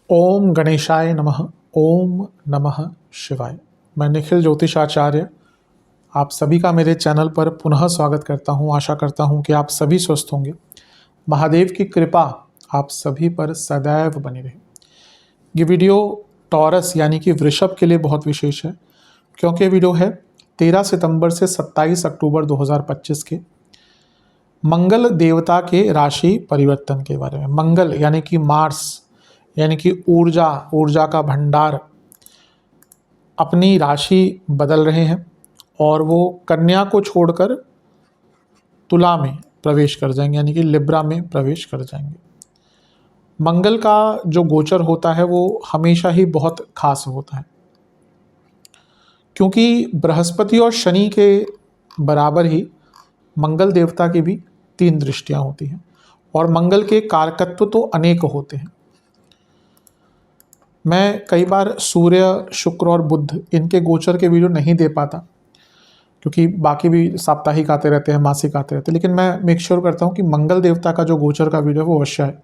ओम गणेशाय नमः। ओम नमः शिवाय। मैं निखिल ज्योतिषाचार्य आप सभी का मेरे चैनल पर पुनः स्वागत करता हूं। आशा करता हूं कि आप सभी स्वस्थ होंगे। महादेव की कृपा आप सभी पर सदैव बनी रहे। ये वीडियो टॉरस यानी कि वृषभ के लिए बहुत विशेष है, क्योंकि वीडियो है 13 सितंबर से 27 अक्टूबर 2025 के मंगल देवता के राशि परिवर्तन के बारे में। मंगल यानी कि मार्स यानी कि ऊर्जा का भंडार अपनी राशि बदल रहे हैं और वो कन्या को छोड़कर तुला में प्रवेश कर जाएंगे, यानी कि लिब्रा में प्रवेश कर जाएंगे। मंगल का जो गोचर होता है वो हमेशा ही बहुत खास होता है, क्योंकि बृहस्पति और शनि के बराबर ही मंगल देवता की भी 3 दृष्टियां होती हैं और मंगल के कारकत्व तो अनेक होते हैं। मैं कई बार सूर्य, शुक्र और बुध इनके गोचर के वीडियो नहीं दे पाता, क्योंकि बाकी भी साप्ताहिक आते रहते हैं, मासिक आते रहते हैं, लेकिन मैं मेक श्योर करता हूँ कि मंगल देवता का जो गोचर का वीडियो है वो अवश्य है,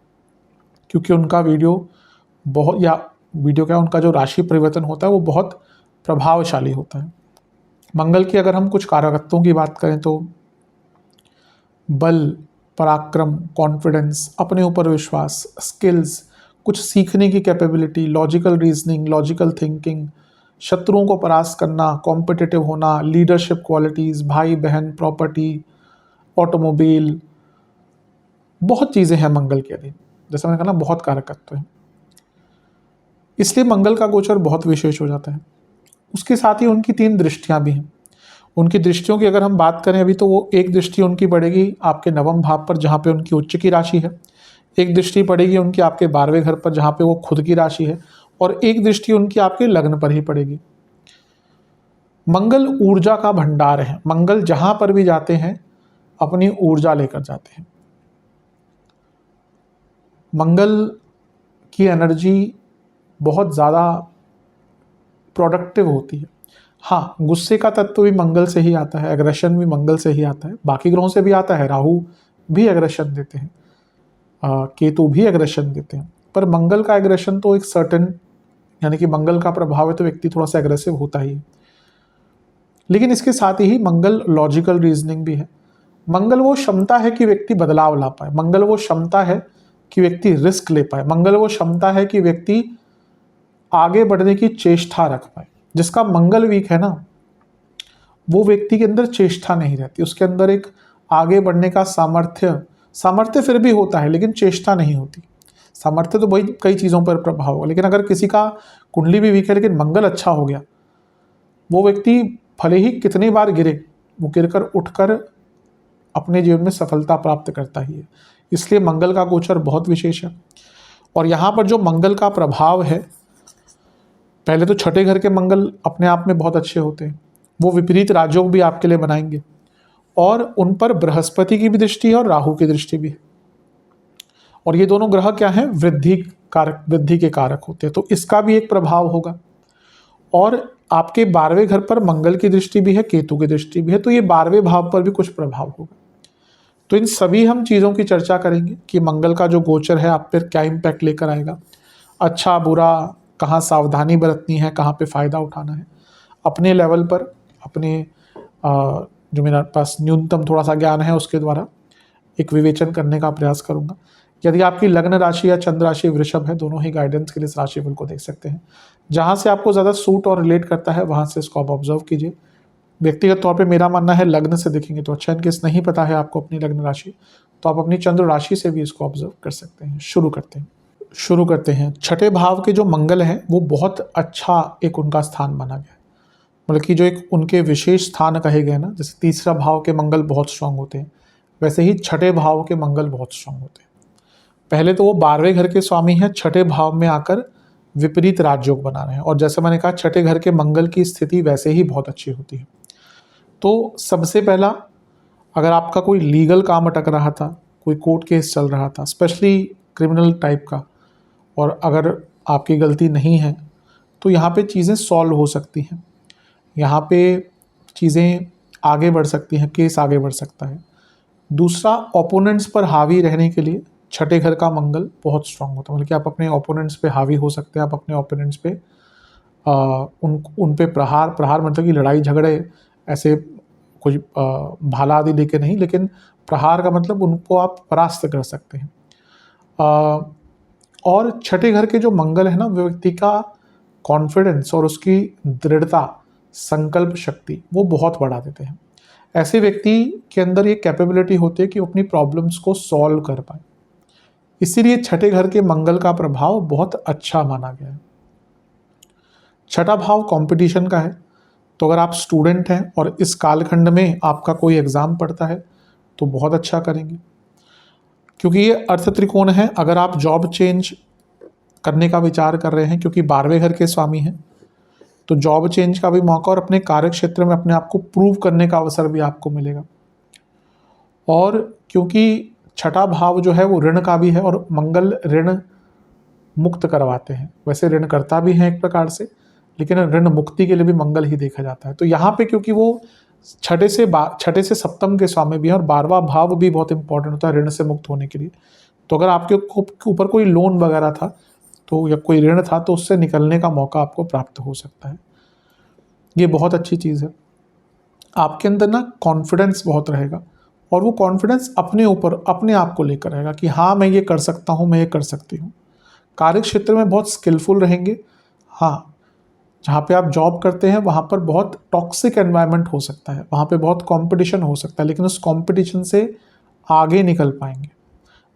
क्योंकि उनका वीडियो उनका जो राशि परिवर्तन होता है वो बहुत प्रभावशाली होता है। मंगल की अगर हम कुछ कारकत्वों की बात करें तो बल, पराक्रम, कॉन्फिडेंस, अपने ऊपर विश्वास, स्किल्स, कुछ सीखने की capability, logical reasoning, logical thinking, शत्रुओं को परास्त करना, कॉम्पिटिटिव होना, लीडरशिप क्वालिटीज़, भाई बहन, प्रॉपर्टी, ऑटोमोबाइल, बहुत चीज़ें हैं मंगल के अधीन। जैसा मैंने कहा ना, बहुत कारकत्व हैं, इसलिए मंगल का गोचर बहुत विशेष हो जाता है। उसके साथ ही उनकी 3 दृष्टियाँ भी हैं। उनकी दृष्टियों की अगर हम बात करें अभी, तो वो एक दृष्टि उनकी पड़ेगी आपके 9वें भाव पर, जहाँ पे उनकी उच्च की राशि है। एक दृष्टि पड़ेगी उनकी आपके 12वें घर पर, जहाँ पे वो खुद की राशि है। और एक दृष्टि उनकी आपके लग्न पर ही पड़ेगी। मंगल ऊर्जा का भंडार है। मंगल जहाँ पर भी जाते हैं अपनी ऊर्जा लेकर जाते हैं। मंगल की एनर्जी बहुत ज़्यादा प्रोडक्टिव होती है। हाँ, गुस्से का तत्व भी मंगल से ही आता है, एग्रेशन भी मंगल से ही आता है, बाकी ग्रहों से भी आता है। राहु भी एग्रेशन देते हैं, केतु भी एग्रेशन देते हैं, पर मंगल का एग्रेशन तो एक सर्टेन, यानी कि मंगल का प्रभाव है तो व्यक्ति थोड़ा सा एग्रेसिव होता ही है। लेकिन इसके साथ ही मंगल लॉजिकल रीजनिंग भी है। मंगल वो क्षमता है कि व्यक्ति बदलाव ला पाए। मंगल वो क्षमता है कि व्यक्ति रिस्क ले पाए। मंगल वो क्षमता है कि व्यक्ति आगे बढ़ने की चेष्टा रख पाए। जिसका मंगल वीक है ना, वो व्यक्ति के अंदर चेष्टा नहीं रहती, उसके अंदर एक आगे बढ़ने का सामर्थ्य फिर भी होता है, लेकिन चेष्टा नहीं होती। सामर्थ्य तो वही कई चीज़ों पर प्रभाव होगा, लेकिन अगर किसी का कुंडली भी वीक है लेकिन मंगल अच्छा हो गया, वो व्यक्ति भले ही कितनी बार गिरे, वो गिरकर उठकर अपने जीवन में सफलता प्राप्त करता ही है। इसलिए मंगल का गोचर बहुत विशेष है। और यहाँ पर जो मंगल का प्रभाव है, पहले तो छठे घर के मंगल अपने आप में बहुत अच्छे होते हैं, वो विपरीत राजयोग भी आपके लिए बनाएंगे, और उन पर बृहस्पति की भी दृष्टि है और राहु की दृष्टि भी है। और ये दोनों ग्रह क्या हैं? वृद्धि के कारक होते हैं, तो इसका भी एक प्रभाव होगा। और आपके 12वें घर पर मंगल की दृष्टि भी है, केतु की दृष्टि भी है, तो ये 12वें भाव पर भी कुछ प्रभाव होगा। तो इन सभी हम चीज़ों की चर्चा करेंगे कि मंगल का जो गोचर है आप पर क्या इम्पैक्ट लेकर आएगा, अच्छा बुरा, कहाँ सावधानी बरतनी है, कहाँ पे फ़ायदा उठाना है। अपने लेवल पर, अपने जो मेरे पास न्यूनतम थोड़ा सा ज्ञान है उसके द्वारा एक विवेचन करने का प्रयास करूंगा। यदि आपकी लग्न राशि या चंद्र राशि वृषभ है, दोनों ही गाइडेंस के लिए इस राशिफल को देख सकते हैं। जहाँ से आपको ज़्यादा सूट और रिलेट करता है वहाँ से इसको आप ऑब्जर्व कीजिए। व्यक्तिगत तौर पे मेरा मानना है लग्न से देखेंगे तो अच्छा। इनकेस नहीं पता है आपको अपनी लग्न राशि, तो आप अपनी चंद्र राशि से भी इसको ऑब्जर्व कर सकते हैं। शुरू करते हैं। छठे भाव के जो मंगल हैं वो बहुत अच्छा एक उनका स्थान माना गया है, मतलब कि जो एक उनके विशेष स्थान कहे गए ना, जैसे तीसरा भाव के मंगल बहुत स्ट्रांग होते हैं, वैसे ही छठे भाव के मंगल बहुत स्ट्रांग होते हैं। पहले तो वो 12वें घर के स्वामी हैं, छठे भाव में आकर विपरीत राजयोग बना रहे हैं, और जैसे मैंने कहा छठे घर के मंगल की स्थिति वैसे ही बहुत अच्छी होती है। तो सबसे पहला, अगर आपका कोई लीगल काम अटक रहा था, कोई कोर्ट केस चल रहा था, स्पेशली क्रिमिनल टाइप का, और अगर आपकी गलती नहीं है तो यहाँ पे चीज़ें सॉल्व हो सकती हैं, यहाँ पे चीज़ें आगे बढ़ सकती हैं, केस आगे बढ़ सकता है। दूसरा, ओपोनेंट्स पर हावी रहने के लिए छठे घर का मंगल बहुत स्ट्रांग होता है, मतलब कि आप अपने ओपोनेंट्स पे हावी हो सकते हैं, आप अपने ओपोनेंट्स पे उन पे प्रहार मतलब कि लड़ाई झगड़े ऐसे कुछ भाला आदि लेके नहीं, लेकिन प्रहार का मतलब उनको आप परास्त कर सकते हैं। और छठे घर के जो मंगल है ना, वो व्यक्ति का कॉन्फिडेंस और उसकी दृढ़ता, संकल्प शक्ति वो बहुत बढ़ा देते हैं। ऐसे व्यक्ति के अंदर ये कैपेबिलिटी होती है कि वो अपनी प्रॉब्लम्स को सॉल्व कर पाए। इसीलिए छठे घर के मंगल का प्रभाव बहुत अच्छा माना गया है। छठा भाव कंपटीशन का है, तो अगर आप स्टूडेंट हैं और इस कालखंड में आपका कोई एग्ज़ाम पड़ता है तो बहुत अच्छा करेंगे, क्योंकि ये अर्थ त्रिकोण है। अगर आप जॉब चेंज करने का विचार कर रहे हैं, क्योंकि 12वें घर के स्वामी हैं, तो जॉब चेंज का भी मौका और अपने कार्य क्षेत्र में अपने आप को प्रूव करने का अवसर भी आपको मिलेगा। और क्योंकि छठा भाव जो है वो ऋण का भी है, और मंगल ऋण मुक्त करवाते हैं। वैसे ऋण करता भी हैं एक प्रकार से, लेकिन ऋण मुक्ति के लिए भी मंगल ही देखा जाता है। तो यहाँ पे क्योंकि वो छठे से सप्तम के स्वामी भी हैं, और 12वां भाव भी बहुत इंपॉर्टेंट होता है ऋण से मुक्त होने के लिए। तो अगर आपके ऊपर कोई लोन वगैरह था तो, या कोई ऋण था, तो उससे निकलने का मौका आपको प्राप्त हो सकता है। ये बहुत अच्छी चीज़ है। आपके अंदर ना कॉन्फिडेंस बहुत रहेगा, और वो कॉन्फिडेंस अपने ऊपर अपने आप को लेकर रहेगा कि हाँ मैं ये कर सकता हूँ, मैं ये कर सकती हूँ। कार्य क्षेत्र में बहुत स्किलफुल रहेंगे। हाँ, जहाँ पे आप जॉब करते हैं वहाँ पर बहुत टॉक्सिक एनवायरनमेंट हो सकता है, वहाँ पे बहुत कंपटीशन हो सकता है, लेकिन उस कंपटीशन से आगे निकल पाएंगे।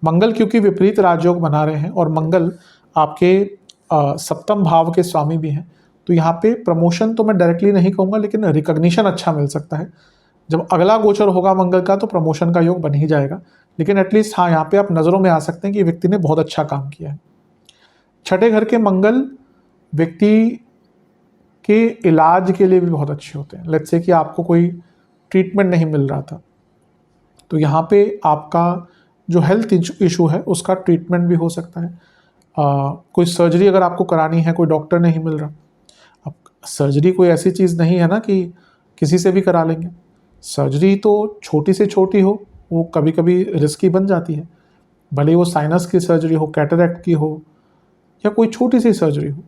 मंगल क्योंकि विपरीत राजयोग बना रहे हैं, और मंगल आपके सप्तम भाव के स्वामी भी हैं, तो यहाँ पे प्रमोशन तो मैं डायरेक्टली नहीं कहूँगा, लेकिन रिकग्निशन अच्छा मिल सकता है। जब अगला गोचर होगा मंगल का तो प्रमोशन का योग बन ही जाएगा, लेकिन एटलीस्ट हाँ, यहाँ पे आप नज़रों में आ सकते हैं कि व्यक्ति ने बहुत अच्छा काम किया है। छठे घर के मंगल व्यक्ति के इलाज के लिए भी बहुत अच्छे होते हैं। लेट्स से कि आपको कोई ट्रीटमेंट नहीं मिल रहा था, तो यहाँ पे आपका जो हेल्थ इशू है उसका ट्रीटमेंट भी हो सकता है। कोई सर्जरी अगर आपको करानी है, कोई डॉक्टर नहीं मिल रहा, अब सर्जरी कोई ऐसी चीज़ नहीं है ना कि किसी से भी करा लेंगे। सर्जरी तो छोटी से छोटी हो, वो कभी कभी रिस्की बन जाती है, भले वो साइनस की सर्जरी हो, कैटरैक्ट की हो, या कोई छोटी सी सर्जरी हो।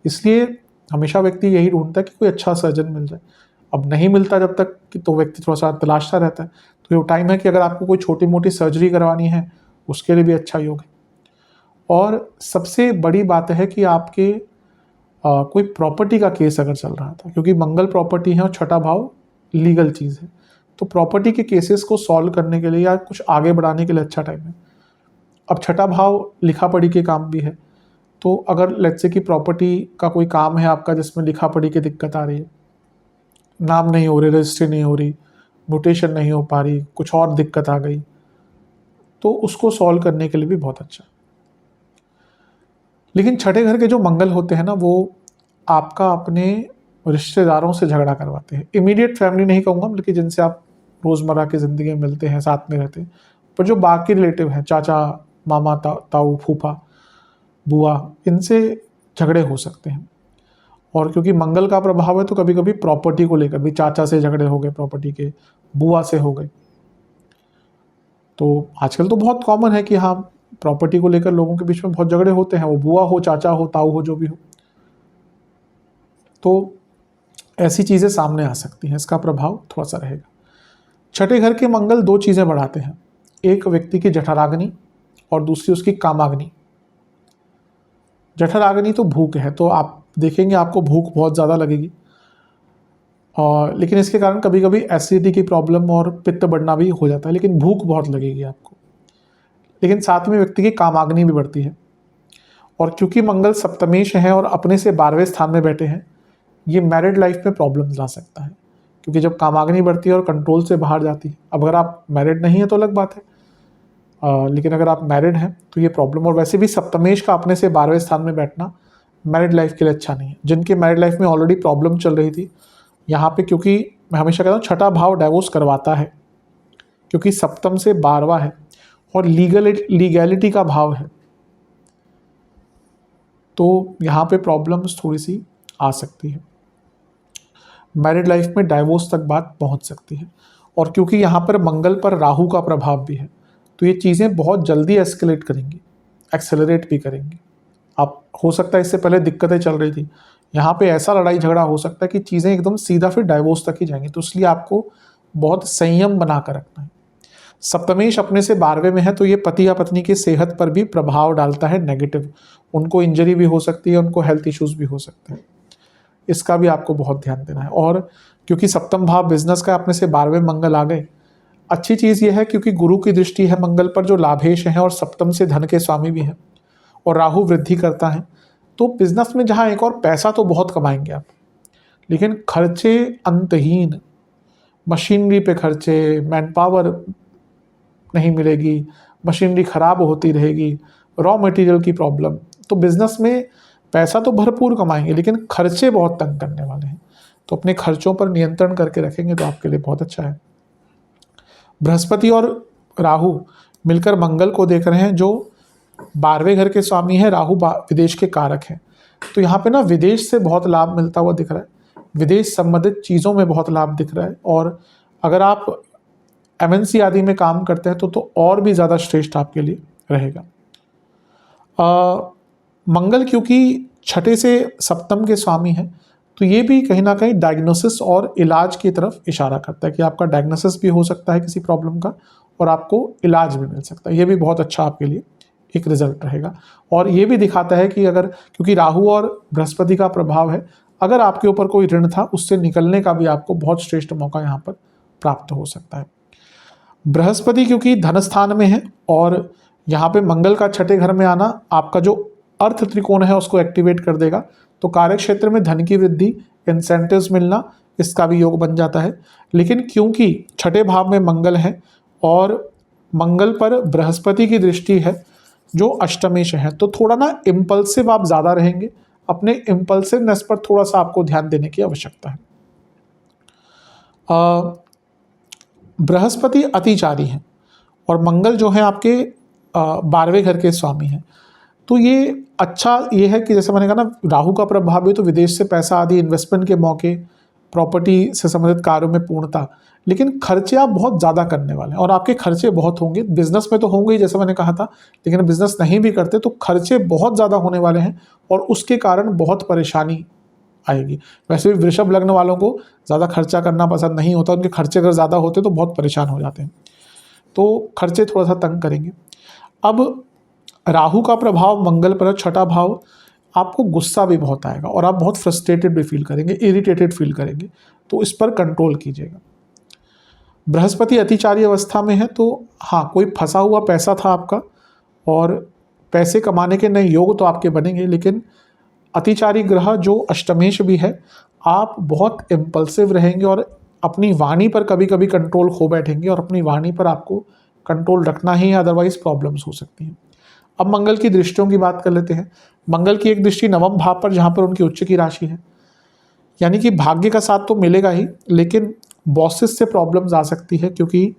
इसलिए हमेशा व्यक्ति यही ढूंढता है कि कोई अच्छा सर्जन मिल जाए। अब नहीं मिलता जब तक कि, तो व्यक्ति थोड़ा सा तलाशता रहता है। तो ये टाइम है कि अगर आपको कोई छोटी मोटी सर्जरी करवानी है, उसके लिए भी अच्छा योग है। और सबसे बड़ी बात है कि आपके कोई प्रॉपर्टी का केस अगर चल रहा था, क्योंकि मंगल प्रॉपर्टी है और छठा भाव लीगल चीज़ है, तो प्रॉपर्टी के केसेस को सॉल्व करने के लिए या कुछ आगे बढ़ाने के लिए अच्छा टाइम है। अब छठा भाव लिखा पढ़ी के काम भी है, तो अगर लेट्स से कि प्रॉपर्टी का कोई काम है आपका जिसमें लिखा पढ़ी की दिक्कत आ रही है, नाम नहीं हो रही, रजिस्ट्री नहीं हो रही, म्यूटेशन नहीं हो पा रही, कुछ और दिक्कत आ गई, तो उसको सॉल्व करने के लिए भी बहुत अच्छा। लेकिन छठे घर के जो मंगल होते हैं ना, वो आपका अपने रिश्तेदारों से झगड़ा करवाते हैं। इमीडिएट फैमिली नहीं कहूँगा, बल्कि जिनसे आप रोज़मर्रा की ज़िंदगी में मिलते हैं, साथ में रहते हैं, पर जो बाकी रिलेटिव हैं, चाचा, मामा, ताऊ, फूफा, बुआ, इनसे झगड़े हो सकते हैं। और क्योंकि मंगल का प्रभाव है, तो कभी कभी प्रॉपर्टी को लेकर भी चाचा से झगड़े हो गए, प्रॉपर्टी के, बुआ से हो गए। तो आजकल तो बहुत कॉमन है कि हाँ, प्रॉपर्टी को लेकर लोगों के बीच में बहुत झगड़े होते हैं, वो बुआ हो, चाचा हो, ताऊ हो, जो भी हो। तो ऐसी चीज़ें सामने आ सकती हैं, इसका प्रभाव थोड़ा सा रहेगा। छठे घर के मंगल दो चीज़ें बढ़ाते हैं, एक व्यक्ति की जठराग्नि और दूसरी उसकी कामाग्नि। जठराग्नि तो भूख है, तो आप देखेंगे आपको भूख बहुत ज़्यादा लगेगी, और लेकिन इसके कारण कभी कभी एसिडिटी की प्रॉब्लम और पित्त बढ़ना भी हो जाता है, लेकिन भूख बहुत लगेगी आपको। लेकिन साथ में व्यक्ति की कामाग्नि भी बढ़ती है, और क्योंकि मंगल सप्तमेश है और अपने से 12वें स्थान में बैठे हैं, ये मैरिड लाइफ में प्रॉब्लम्स ला सकता है, क्योंकि जब कामाग्नि बढ़ती है और कंट्रोल से बाहर जाती है। अब अगर आप मैरिड नहीं है तो अलग बात है, लेकिन अगर आप मैरिड हैं तो ये प्रॉब्लम। और वैसे भी सप्तमेश का अपने से 12वें स्थान में बैठना मैरिड लाइफ के लिए अच्छा नहीं है। जिनकी मैरिड लाइफ में ऑलरेडी प्रॉब्लम चल रही थी, यहाँ पे क्योंकि मैं हमेशा कहता हूँ छठा भाव डाइवोर्स करवाता है, क्योंकि सप्तम से 12वां है और लीगैलिटी का भाव है, तो यहाँ पे प्रॉब्लम्स थोड़ी सी आ सकती है, मैरिड लाइफ में डाइवोर्स तक बात पहुँच सकती है। और क्योंकि यहाँ पर मंगल पर राहु का प्रभाव भी है, तो ये चीज़ें बहुत जल्दी एस्केलेट करेंगी, एक्सेलरेट भी करेंगी। आप हो सकता है इससे पहले दिक्कतें चल रही थी, यहाँ पे ऐसा लड़ाई झगड़ा हो सकता है कि चीज़ें एकदम सीधा फिर डाइवोर्स तक ही जाएंगी। तो इसलिए आपको बहुत संयम बना कर रखना है। सप्तमेश अपने से 12वें में है, तो ये पति या पत्नी की सेहत पर भी प्रभाव डालता है नेगेटिव। उनको इंजरी भी हो सकती है, उनको हेल्थ इश्यूज भी हो सकते हैं, इसका भी आपको बहुत ध्यान देना है। और क्योंकि सप्तम भाव बिजनेस का अपने से 12वें मंगल आ गए, अच्छी चीज़ यह है क्योंकि गुरु की दृष्टि है मंगल पर जो लाभेश है और सप्तम से धन के स्वामी भी हैं, और राहु वृद्धि करता है। तो बिजनेस में जहाँ एक और पैसा तो बहुत कमाएंगे आप, लेकिन खर्चे अंतहीन, मशीनरी पे खर्चे, मैन पावर नहीं मिलेगी, मशीनरी खराब होती रहेगी, रॉ मटेरियल की प्रॉब्लम। तो बिजनेस में पैसा तो भरपूर कमाएंगे लेकिन खर्चे बहुत तंग करने वाले हैं। तो अपने खर्चों पर नियंत्रण करके रखेंगे तो आपके लिए बहुत अच्छा है। बृहस्पति और राहु मिलकर मंगल को देख रहे हैं, जो 12वें घर के स्वामी है। राहु विदेश के कारक हैं, तो यहाँ पे ना विदेश से बहुत लाभ मिलता हुआ दिख रहा है, विदेश संबंधित चीज़ों में बहुत लाभ दिख रहा है। और अगर आप MNC आदि में काम करते हैं तो और भी ज़्यादा श्रेष्ठ आपके लिए रहेगा। मंगल क्योंकि छठे से सप्तम के स्वामी हैं, तो ये भी कहीं ना कहीं डायग्नोसिस और इलाज की तरफ इशारा करता है कि आपका डायग्नोसिस भी हो सकता है किसी प्रॉब्लम का, और आपको इलाज भी मिल सकता है। ये भी बहुत अच्छा आपके लिए एक रिजल्ट रहेगा। और ये भी दिखाता है कि अगर, क्योंकि राहु और बृहस्पति का प्रभाव है, अगर आपके ऊपर कोई ऋण था उससे निकलने का भी आपको बहुत श्रेष्ठ मौका यहाँ पर प्राप्त हो सकता है। बृहस्पति क्योंकि धन स्थान में है और यहाँ पे मंगल का छठे घर में आना आपका जो अर्थ त्रिकोण है उसको एक्टिवेट कर देगा, तो कार्य क्षेत्र में धन की वृद्धि, इंसेंटिव्स मिलना, इसका भी योग बन जाता है। लेकिन क्योंकि छठे भाव में मंगल है और मंगल पर बृहस्पति की दृष्टि है जो अष्टमेश है, तो थोड़ा ना इम्पल्सिव आप ज़्यादा रहेंगे। अपने इम्पल्सिवनेस पर थोड़ा सा आपको ध्यान देने की आवश्यकता है। बृहस्पति अतिचारी हैं और मंगल जो है आपके 12वें घर के स्वामी हैं, तो ये अच्छा ये है कि जैसे मैंने कहा ना, राहु का प्रभाव भी, तो विदेश से पैसा आदि, इन्वेस्टमेंट के मौके, प्रॉपर्टी से संबंधित कार्यों में पूर्णता। लेकिन खर्चे आप बहुत ज़्यादा करने वाले हैं और आपके खर्चे बहुत होंगे। बिजनेस में तो होंगे ही जैसे मैंने कहा था, लेकिन बिजनेस नहीं भी करते तो खर्चे बहुत ज़्यादा होने वाले हैं और उसके कारण बहुत परेशानी आएगी। वैसे भी वृषभ लग्न वालों को ज़्यादा खर्चा करना पसंद नहीं होता, उनके खर्चे अगर ज़्यादा होते तो बहुत परेशान हो जाते हैं, तो खर्चे थोड़ा सा तंग करेंगे। अब राहु का प्रभाव मंगल पर, छठा भाव, आपको गुस्सा भी बहुत आएगा और आप बहुत फ्रस्ट्रेटेड भी फील करेंगे, इरिटेटेड फील करेंगे, तो इस पर कंट्रोल कीजिएगा। बृहस्पति अतिचारी अवस्था में है, तो हाँ, कोई फंसा हुआ पैसा था आपका और पैसे कमाने के नए योग तो आपके बनेंगे, लेकिन अतिचारी ग्रह जो अष्टमेश भी है, आप बहुत इम्पल्सिव रहेंगे और अपनी वाणी पर कभी कभी कंट्रोल खो बैठेंगे और अपनी वाणी पर आपको कंट्रोल रखना ही है, अदरवाइज प्रॉब्लम्स हो सकती हैं। अब मंगल की दृष्टियों की बात कर लेते हैं। मंगल की एक दृष्टि नवम भाव पर, जहाँ पर उनकी उच्च की राशि है, यानी कि भाग्य का साथ तो मिलेगा ही, लेकिन बॉसेस से प्रॉब्लम्स आ सकती है, क्योंकि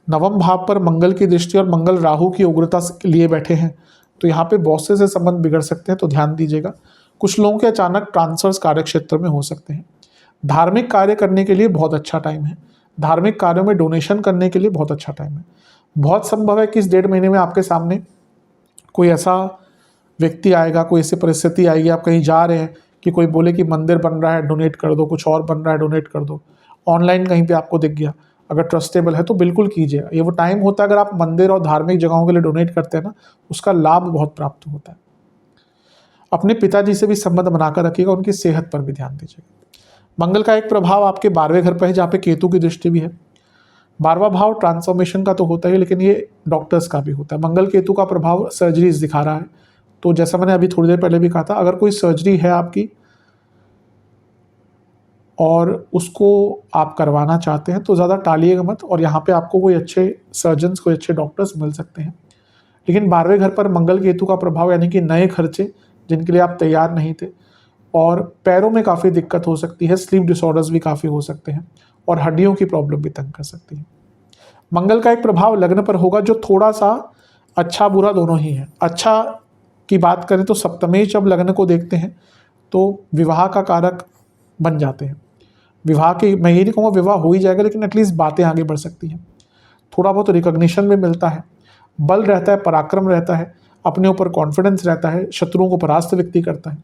नवम भाव पर मंगल की दृष्टि और मंगल राहु की उग्रता लिए बैठे हैं, तो यहाँ पे बॉसेस से संबंध बिगड़ सकते हैं, तो ध्यान दीजिएगा। कुछ लोगों के अचानक ट्रांसफर्स कार्य क्षेत्र में हो सकते हैं। धार्मिक कार्य करने के लिए बहुत अच्छा टाइम है, धार्मिक कार्यों में डोनेशन करने के लिए बहुत अच्छा टाइम है। बहुत संभव है कि इस 1.5 महीने में आपके सामने कोई ऐसा व्यक्ति आएगा, कोई ऐसी परिस्थिति आएगी, आप कहीं जा रहे हैं कि कोई बोले कि मंदिर बन रहा है डोनेट कर दो, कुछ और बन रहा है डोनेट कर दो, ऑनलाइन कहीं पे आपको दिख गया, अगर ट्रस्टेबल है तो बिल्कुल कीजिएगा। ये वो टाइम होता है, अगर आप मंदिर और धार्मिक जगहों के लिए डोनेट करते हैं ना, उसका लाभ बहुत प्राप्त होता है। अपने पिताजी से भी संबंध बनाकर रखिएगा, उनकी सेहत पर भी ध्यान दीजिएगा। मंगल का एक प्रभाव आपके 12वें घर पर है, जहाँ पे केतु की दृष्टि भी है। 12वां भाव ट्रांसफॉर्मेशन का तो होता है, लेकिन ये डॉक्टर्स का भी होता है। मंगल केतु का प्रभाव सर्जरीज दिखा रहा है, तो जैसा मैंने अभी थोड़ी देर पहले भी कहा था, अगर कोई सर्जरी है आपकी और उसको आप करवाना चाहते हैं तो ज़्यादा टालिएगा मत, और यहाँ पे आपको कोई अच्छे सर्जन्स, कोई अच्छे डॉक्टर्स मिल सकते हैं। लेकिन 12वें घर पर मंगल केतु का प्रभाव, यानी कि नए खर्चे जिनके लिए आप तैयार नहीं थे, और पैरों में काफ़ी दिक्कत हो सकती है, स्लीप डिसऑर्डर्स भी काफ़ी हो सकते हैं, और हड्डियों की प्रॉब्लम भी तंग कर सकती है। मंगल का एक प्रभाव लग्न पर होगा जो थोड़ा सा अच्छा बुरा दोनों ही है। अच्छा की बात करें तो सप्तमेश जब लग्न को देखते हैं तो विवाह का कारक बन जाते हैं। विवाह के, मैं ये नहीं कहूँगा विवाह हो ही जाएगा, लेकिन एटलीस्ट बातें आगे बढ़ सकती हैं। थोड़ा बहुत रिकॉग्निशन भी मिलता है, बल रहता है, पराक्रम रहता है, अपने ऊपर कॉन्फिडेंस रहता है, शत्रुओं को परास्त व्यक्ति करता है।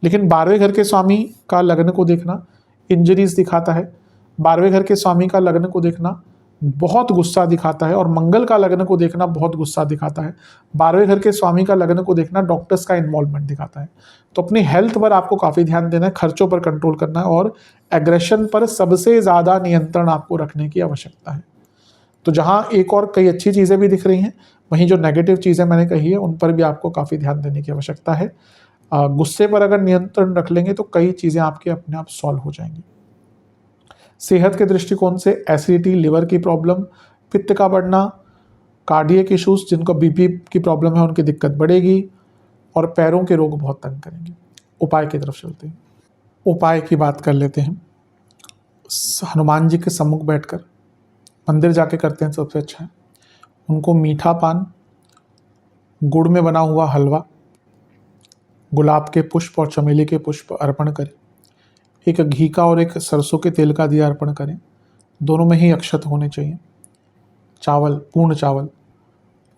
लेकिन 12वें घर के स्वामी का लग्न को देखना इंजरीज दिखाता है, 12वें घर के स्वामी का लग्न को देखना बहुत गुस्सा दिखाता है, और मंगल का लग्न को देखना बहुत गुस्सा दिखाता है। 12वें घर के स्वामी का लग्न को देखना डॉक्टर्स का इन्वॉल्वमेंट दिखाता है। तो अपनी हेल्थ पर आपको काफ़ी ध्यान देना है, खर्चों पर कंट्रोल करना है, और एग्रेशन पर सबसे ज़्यादा नियंत्रण आपको रखने की आवश्यकता है। तो जहाँ एक और कई अच्छी चीज़ें भी दिख रही हैं, वहीं जो नेगेटिव चीज़ें मैंने कही है उन पर भी आपको काफ़ी ध्यान देने की आवश्यकता है। गुस्से पर अगर नियंत्रण रख लेंगे तो कई चीज़ें आपके अपने आप सॉल्व हो जाएंगी। सेहत के दृष्टिकोण से एसिडिटी, लिवर की प्रॉब्लम, पित्त का बढ़ना, कार्डियक इश्यूज, जिनको बीपी की प्रॉब्लम है उनकी दिक्कत बढ़ेगी, और पैरों के रोग बहुत तंग करेंगे। उपाय की तरफ चलते हैं। उपाय की बात कर लेते हैं। हनुमान जी के सम्मुख बैठकर मंदिर जाके करते हैं सबसे अच्छा है। उनको मीठा पान, गुड़ में बना हुआ हलवा, गुलाब के पुष्प और चमेली के पुष्प अर्पण करें। एक घी का और एक सरसों के तेल का दिया अर्पण करें। दोनों में ही अक्षत होने चाहिए। चावल, पूर्ण चावल।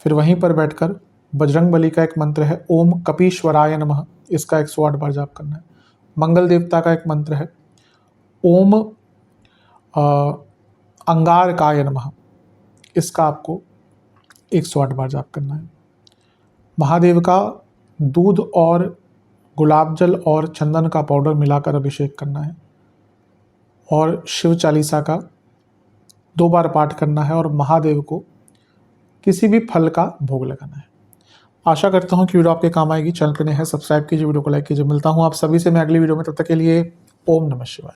फिर वहीं पर बैठकर बजरंग बली का एक मंत्र है, ओम कपीश्वराय नमः, इसका 108 बार जाप करना है। मंगल देवता का एक मंत्र है, ओम अंगारकाय नमः, इसका आपको 108 बार जाप करना है। महादेव का दूध और गुलाब जल और चंदन का पाउडर मिलाकर अभिषेक करना है, और शिव चालीसा का 2 बार पाठ करना है, और महादेव को किसी भी फल का भोग लगाना है। आशा करता हूँ कि वीडियो आपके काम आएगी। चैनल पर नए हैं, सब्सक्राइब कीजिए, वीडियो को लाइक कीजिए। मिलता हूँ आप सभी से मैं अगली वीडियो में, तब तक के लिए ओम नमः शिवाय।